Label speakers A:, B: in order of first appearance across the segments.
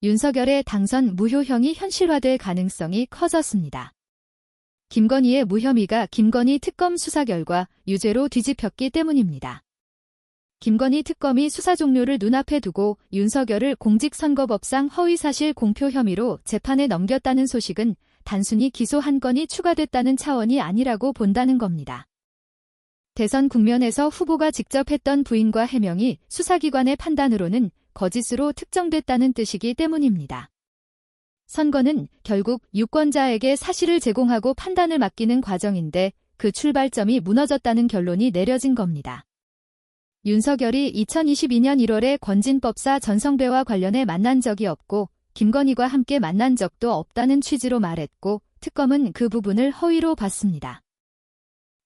A: 윤석열의 당선 무효형이 현실화될 가능성이 커졌습니다. 김건희의 무혐의가 김건희 특검 수사 결과 유죄로 뒤집혔기 때문입니다. 김건희 특검이 수사 종료를 눈앞에 두고 윤석열을 공직선거법상 허위사실 공표 혐의로 재판에 넘겼다는 소식은 단순히 기소 한 건이 추가됐다는 차원이 아니라고 본다는 겁니다. 대선 국면에서 후보가 직접 했던 부인과 해명이 수사기관의 판단으로는 거짓으로 특정됐다는 뜻이기 때문입니다. 선거는 결국 유권자에게 사실을 제공하고 판단을 맡기는 과정인데 그 출발점이 무너졌다는 결론이 내려진 겁니다. 윤석열이 2022년 1월에 권진법사 전성배와 관련해 만난 적이 없고 김건희와 함께 만난 적도 없다는 취지로 말했고 특검은 그 부분을 허위로 봤습니다.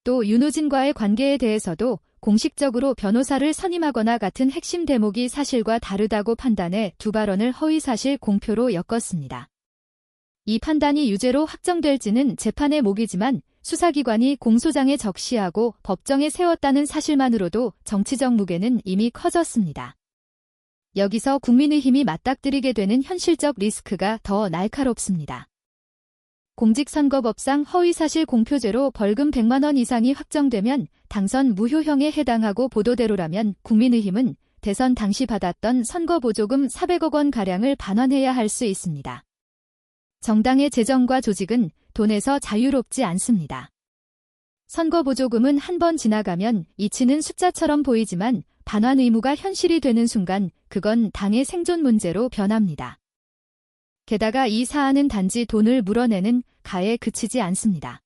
A: 또 윤호진과의 관계에 대해서도 공식적으로 변호사를 선임하거나 같은 핵심 대목이 사실과 다르다고 판단해 두 발언을 허위사실 공표로 엮었습니다. 이 판단이 유죄로 확정될지는 재판의 몫이지만 수사기관이 공소장에 적시하고 법정에 세웠다는 사실만으로도 정치적 무게는 이미 커졌습니다. 여기서 국민의힘이 맞닥뜨리게 되는 현실적 리스크가 더 날카롭습니다. 공직선거법상 허위사실 공표죄로 벌금 100만 원 이상이 확정되면 당선 무효형에 해당하고 보도대로라면 국민의힘은 대선 당시 받았던 선거보조금 400억 원가량을 반환해야 할 수 있습니다. 정당의 재정과 조직은 돈에서 자유롭지 않습니다. 선거보조금은 한 번 지나가면 잊히는 숫자처럼 보이지만 반환 의무가 현실이 되는 순간 그건 당의 생존 문제로 변합니다. 게다가 이 사안은 단지 돈을 물어내는 가에 그치지 않습니다.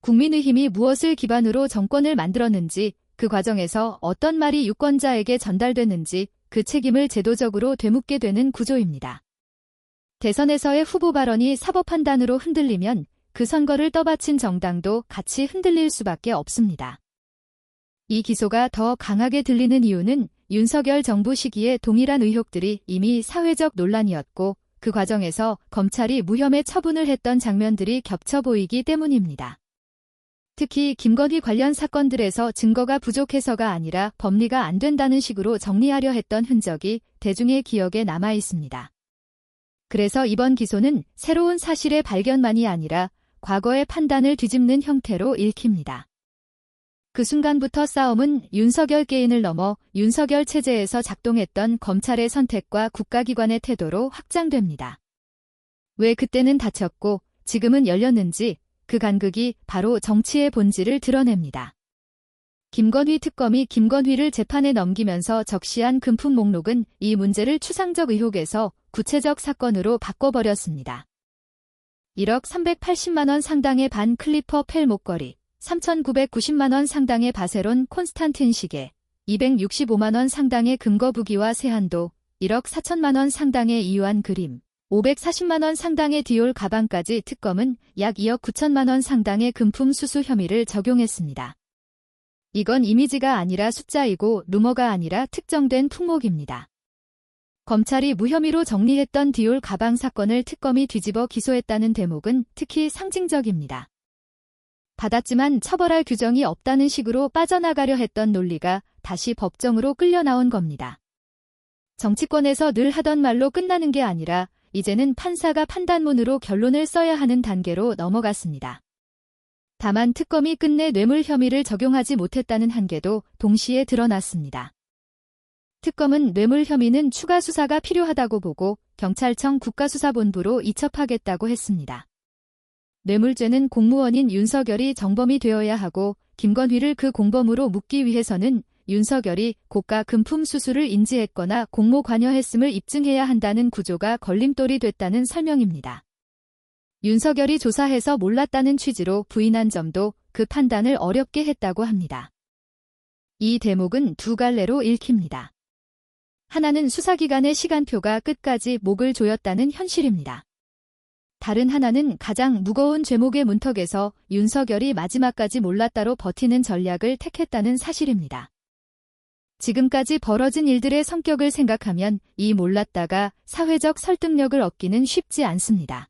A: 국민의힘이 무엇을 기반으로 정권을 만들었는지, 그 과정에서 어떤 말이 유권자에게 전달됐는지 그 책임을 제도적으로 되묻게 되는 구조입니다. 대선에서의 후보 발언이 사법 판단으로 흔들리면 그 선거를 떠받친 정당도 같이 흔들릴 수밖에 없습니다. 이 기소가 더 강하게 들리는 이유는 윤석열 정부 시기에 동일한 의혹들이 이미 사회적 논란이었고 그 과정에서 검찰이 무혐의 처분을 했던 장면들이 겹쳐 보이기 때문입니다. 특히 김건희 관련 사건들에서 증거가 부족해서가 아니라 법리가 안 된다는 식으로 정리하려 했던 흔적이 대중의 기억에 남아 있습니다. 그래서 이번 기소는 새로운 사실의 발견만이 아니라 과거의 판단을 뒤집는 형태로 읽힙니다. 그 순간부터 싸움은 윤석열 개인을 넘어 윤석열 체제에서 작동했던 검찰의 선택과 국가기관의 태도로 확장됩니다. 왜 그때는 닫혔고 지금은 열렸는지 그 간극이 바로 정치의 본질을 드러냅니다. 김건희 특검이 김건희를 재판에 넘기면서 적시한 금품 목록은 이 문제를 추상적 의혹에서 구체적 사건으로 바꿔버렸습니다. 1억 380만 원 상당의 반 클리퍼 펠 목걸이, 3,990만 원 상당의 바세론 콘스탄틴 시계, 265만 원 상당의 금거부기와 세한도, 1억 4천만 원 상당의 이유한 그림, 540만 원 상당의 디올 가방까지 특검은 약 2억 9천만 원 상당의 금품 수수 혐의를 적용했습니다. 이건 이미지가 아니라 숫자이고 루머가 아니라 특정된 품목입니다. 검찰이 무혐의로 정리했던 디올 가방 사건을 특검이 뒤집어 기소했다는 대목은 특히 상징적입니다. 받았지만 처벌할 규정이 없다는 식으로 빠져나가려 했던 논리가 다시 법정으로 끌려 나온 겁니다. 정치권에서 늘 하던 말로 끝나는 게 아니라 이제는 판사가 판단문으로 결론을 써야 하는 단계로 넘어갔습니다. 다만 특검이 끝내 뇌물 혐의를 적용하지 못했다는 한계도 동시에 드러났습니다. 특검은 뇌물 혐의는 추가 수사가 필요하다고 보고 경찰청 국가수사본부로 이첩하겠다고 했습니다. 뇌물죄는 공무원인 윤석열이 정범이 되어야 하고 김건희를 그 공범으로 묶기 위해서는 윤석열이 고가 금품 수수를 인지했거나 공모 관여했음을 입증해야 한다는 구조가 걸림돌이 됐다는 설명입니다. 윤석열이 조사해서 몰랐다는 취지로 부인한 점도 그 판단을 어렵게 했다고 합니다. 이 대목은 두 갈래로 읽힙니다. 하나는 수사기관의 시간표가 끝까지 목을 조였다는 현실입니다. 다른 하나는 가장 무거운 죄목의 문턱에서 윤석열이 마지막까지 몰랐다로 버티는 전략을 택했다는 사실입니다. 지금까지 벌어진 일들의 성격을 생각하면 이 몰랐다가 사회적 설득력을 얻기는 쉽지 않습니다.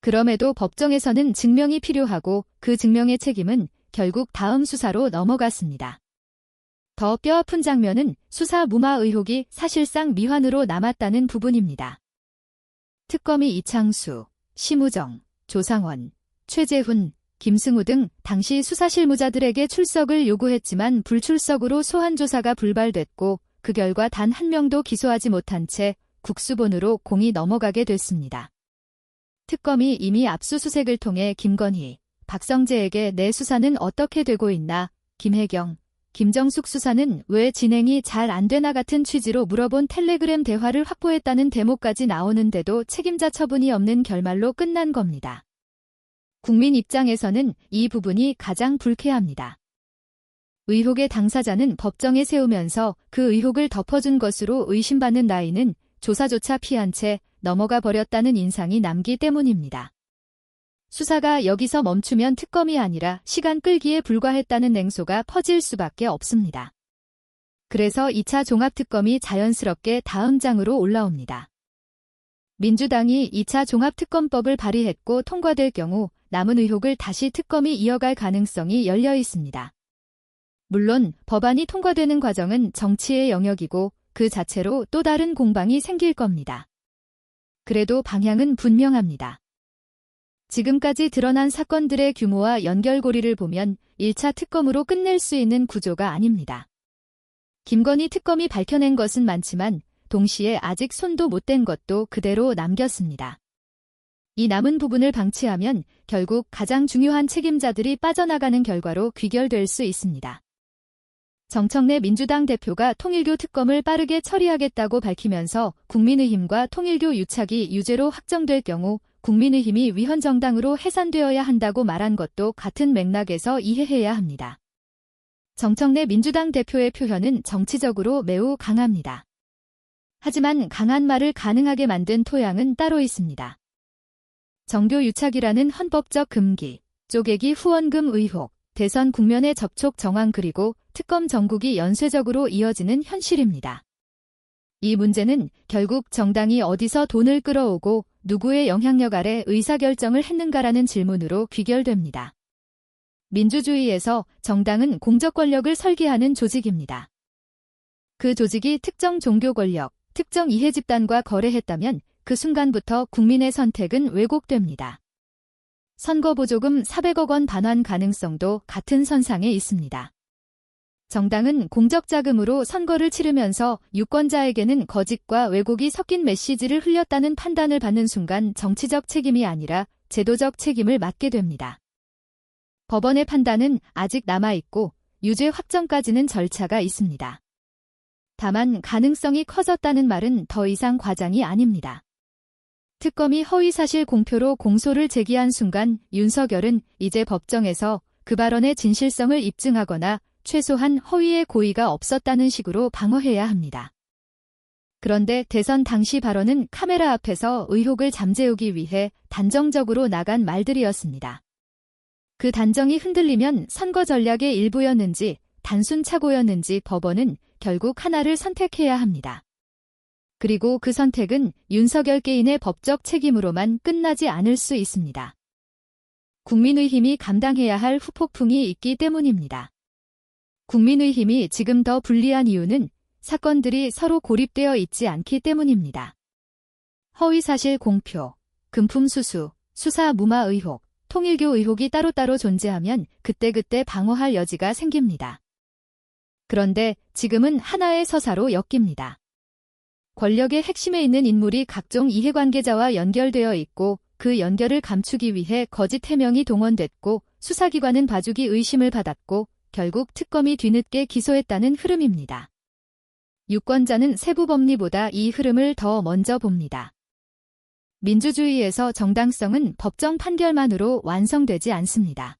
A: 그럼에도 법정에서는 증명이 필요하고 그 증명의 책임은 결국 다음 수사로 넘어갔습니다. 더 뼈아픈 장면은 수사 무마 의혹이 사실상 미환으로 남았다는 부분입니다. 특검이 이창수, 심우정, 조상원, 최재훈, 김승우 등 당시 수사실무자들에게 출석을 요구했지만 불출석으로 소환조사가 불발됐고 그 결과 단 한 명도 기소하지 못한 채 국수본으로 공이 넘어가게 됐습니다. 특검이 이미 압수수색을 통해 김건희, 박성재에게 내 수사는 어떻게 되고 있나, 김혜경, 김정숙 수사는 왜 진행이 잘 안 되나 같은 취지로 물어본 텔레그램 대화를 확보했다는 대목까지 나오는데도 책임자 처분이 없는 결말로 끝난 겁니다. 국민 입장에서는 이 부분이 가장 불쾌합니다. 의혹의 당사자는 법정에 세우면서 그 의혹을 덮어준 것으로 의심받는 라인은 조사조차 피한 채 넘어가 버렸다는 인상이 남기 때문입니다. 수사가 여기서 멈추면 특검이 아니라 시간 끌기에 불과했다는 냉소가 퍼질 수밖에 없습니다. 그래서 2차 종합특검이 자연스럽게 다음 장으로 올라옵니다. 민주당이 2차 종합특검법을 발의했고 통과될 경우 남은 의혹을 다시 특검이 이어갈 가능성이 열려 있습니다. 물론 법안이 통과되는 과정은 정치의 영역이고 그 자체로 또 다른 공방이 생길 겁니다. 그래도 방향은 분명합니다. 지금까지 드러난 사건들의 규모와 연결고리를 보면 1차 특검으로 끝낼 수 있는 구조가 아닙니다. 김건희 특검이 밝혀낸 것은 많지만 동시에 아직 손도 못 댄 것도 그대로 남겼습니다. 이 남은 부분을 방치하면 결국 가장 중요한 책임자들이 빠져나가는 결과로 귀결될 수 있습니다. 정청래 민주당 대표가 통일교 특검을 빠르게 처리하겠다고 밝히면서 국민의힘과 통일교 유착이 유죄로 확정될 경우 국민의힘이 위헌정당으로 해산되어야 한다고 말한 것도 같은 맥락에서 이해해야 합니다. 정청래 민주당 대표의 표현은 정치적으로 매우 강합니다. 하지만 강한 말을 가능하게 만든 토양은 따로 있습니다. 정교 유착이라는 헌법적 금기, 쪼개기 후원금 의혹, 대선 국면의 접촉 정황 그리고 특검 정국이 연쇄적으로 이어지는 현실입니다. 이 문제는 결국 정당이 어디서 돈을 끌어오고 누구의 영향력 아래 의사결정을 했는가라는 질문으로 귀결됩니다. 민주주의에서 정당은 공적 권력을 설계하는 조직입니다. 그 조직이 특정 종교 권력, 특정 이해 집단과 거래했다면 그 순간부터 국민의 선택은 왜곡됩니다. 선거보조금 400억 원 반환 가능성도 같은 선상에 있습니다. 정당은 공적 자금으로 선거를 치르면서 유권자에게는 거짓과 왜곡이 섞인 메시지를 흘렸다는 판단을 받는 순간 정치적 책임이 아니라 제도적 책임을 맡게 됩니다. 법원의 판단은 아직 남아있고 유죄 확정까지는 절차가 있습니다. 다만 가능성이 커졌다는 말은 더 이상 과장이 아닙니다. 특검이 허위사실 공표로 공소를 제기한 순간 윤석열은 이제 법정에서 그 발언의 진실성을 입증하거나 최소한 허위의 고의가 없었다는 식으로 방어해야 합니다. 그런데 대선 당시 발언은 카메라 앞에서 의혹을 잠재우기 위해 단정적으로 나간 말들이었습니다. 그 단정이 흔들리면 선거 전략의 일부였는지 단순 착오였는지 법원은 결국 하나를 선택해야 합니다. 그리고 그 선택은 윤석열 개인의 법적 책임으로만 끝나지 않을 수 있습니다. 국민의힘이 감당해야 할 후폭풍이 있기 때문입니다. 국민의힘이 지금 더 불리한 이유는 사건들이 서로 고립되어 있지 않기 때문입니다. 허위사실 공표, 금품 수수, 수사 무마 의혹, 통일교 의혹이 따로따로 존재하면 그때그때 방어할 여지가 생깁니다. 그런데 지금은 하나의 서사로 엮입니다. 권력의 핵심에 있는 인물이 각종 이해관계자와 연결되어 있고 그 연결을 감추기 위해 거짓 해명이 동원됐고 수사기관은 봐주기 의심을 받았고 결국 특검이 뒤늦게 기소했다는 흐름입니다. 유권자는 세부 법리보다 이 흐름을 더 먼저 봅니다. 민주주의에서 정당성은 법정 판결만으로 완성되지 않습니다.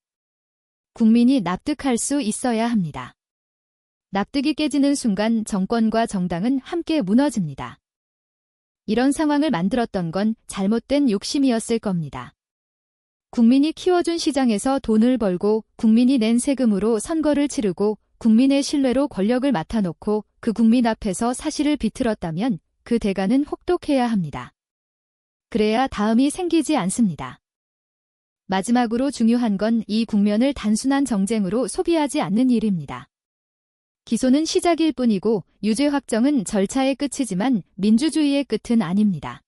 A: 국민이 납득할 수 있어야 합니다. 납득이 깨지는 순간 정권과 정당은 함께 무너집니다. 이런 상황을 만들었던 건 잘못된 욕심이었을 겁니다. 국민이 키워준 시장에서 돈을 벌고 국민이 낸 세금으로 선거를 치르고 국민의 신뢰로 권력을 맡아놓고 그 국민 앞에서 사실을 비틀었다면 그 대가는 혹독해야 합니다. 그래야 다음이 생기지 않습니다. 마지막으로 중요한 건 이 국면을 단순한 정쟁으로 소비하지 않는 일입니다. 기소는 시작일 뿐이고 유죄 확정은 절차의 끝이지만 민주주의의 끝은 아닙니다.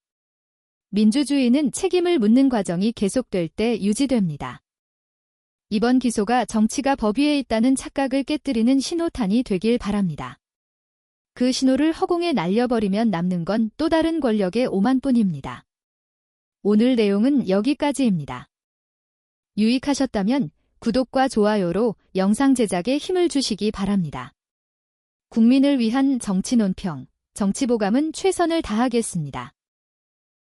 A: 민주주의는 책임을 묻는 과정이 계속될 때 유지됩니다. 이번 기소가 정치가 법 위에 있다는 착각을 깨뜨리는 신호탄이 되길 바랍니다. 그 신호를 허공에 날려버리면 남는 건 또 다른 권력의 오만뿐입니다. 오늘 내용은 여기까지입니다. 유익하셨다면 구독과 좋아요로 영상 제작에 힘을 주시기 바랍니다. 국민을 위한 정치 논평, 정치보감은 최선을 다하겠습니다.